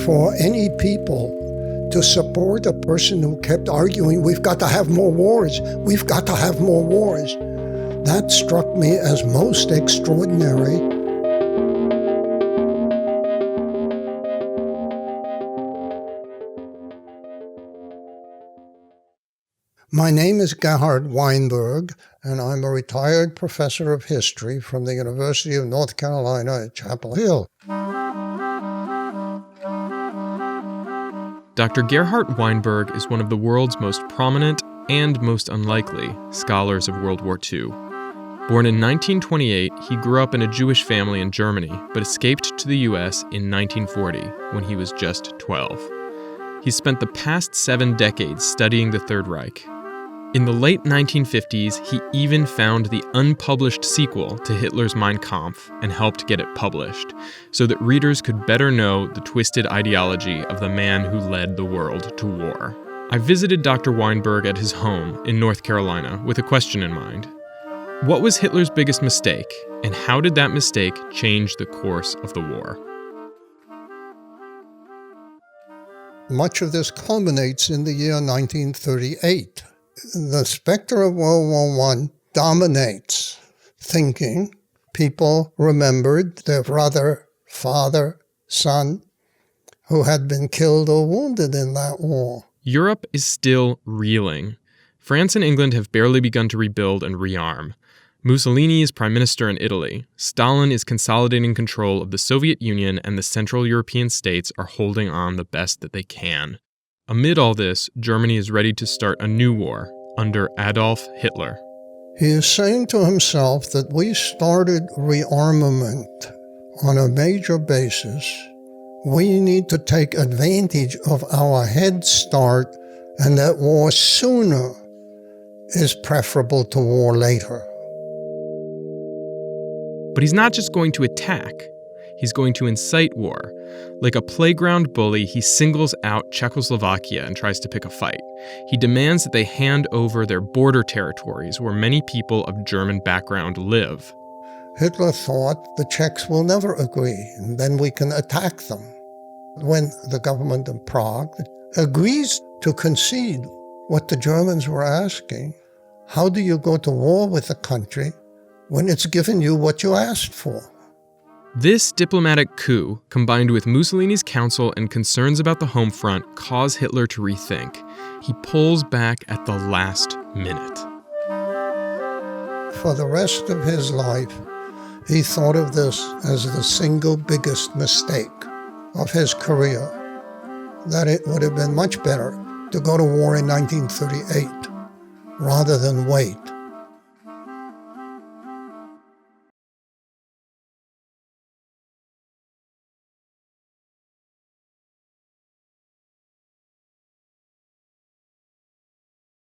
for any people to support a person who kept arguing, we've got to have more wars, we've got to have more wars. That struck me as most extraordinary. My name is Gerhard Weinberg, and I'm a retired professor of history from the University of North Carolina at Chapel Hill. Dr. Gerhard Weinberg is one of the world's most prominent and most unlikely scholars of World War II. Born in 1928, he grew up in a Jewish family in Germany, but escaped to the U.S. in 1940 when he was just 12. He spent the past 7 decades studying the Third Reich. In the late 1950s, he even found the unpublished sequel to Hitler's Mein Kampf and helped get it published, so that readers could better know the twisted ideology of the man who led the world to war. I visited Dr. Weinberg at his home in North Carolina with a question in mind. What was Hitler's biggest mistake, and how did that mistake change the course of the war? Much of this culminates in the year 1938. The specter of World War I dominates thinking. People remembered their brother, father, son, who had been killed or wounded in that war. Europe is still reeling. France and England have barely begun to rebuild and rearm. Mussolini is prime minister in Italy. Stalin is consolidating control of the Soviet Union, and the Central European states are holding on the best that they can. Amid all this, Germany is ready to start a new war under Adolf Hitler. He is saying to himself that we started rearmament on a major basis. We need to take advantage of our head start, and that war sooner is preferable to war later. But he's not just going to attack. He's going to incite war. Like a playground bully, he singles out Czechoslovakia and tries to pick a fight. He demands that they hand over their border territories where many people of German background live. Hitler thought the Czechs will never agree, and then we can attack them. When the government of Prague agrees to concede what the Germans were asking, how do you go to war with a country when it's given you what you asked for? This diplomatic coup, combined with Mussolini's counsel and concerns about the home front, cause Hitler to rethink. He pulls back at the last minute. For the rest of his life, he thought of this as the single biggest mistake of his career, that it would have been much better to go to war in 1938 rather than wait.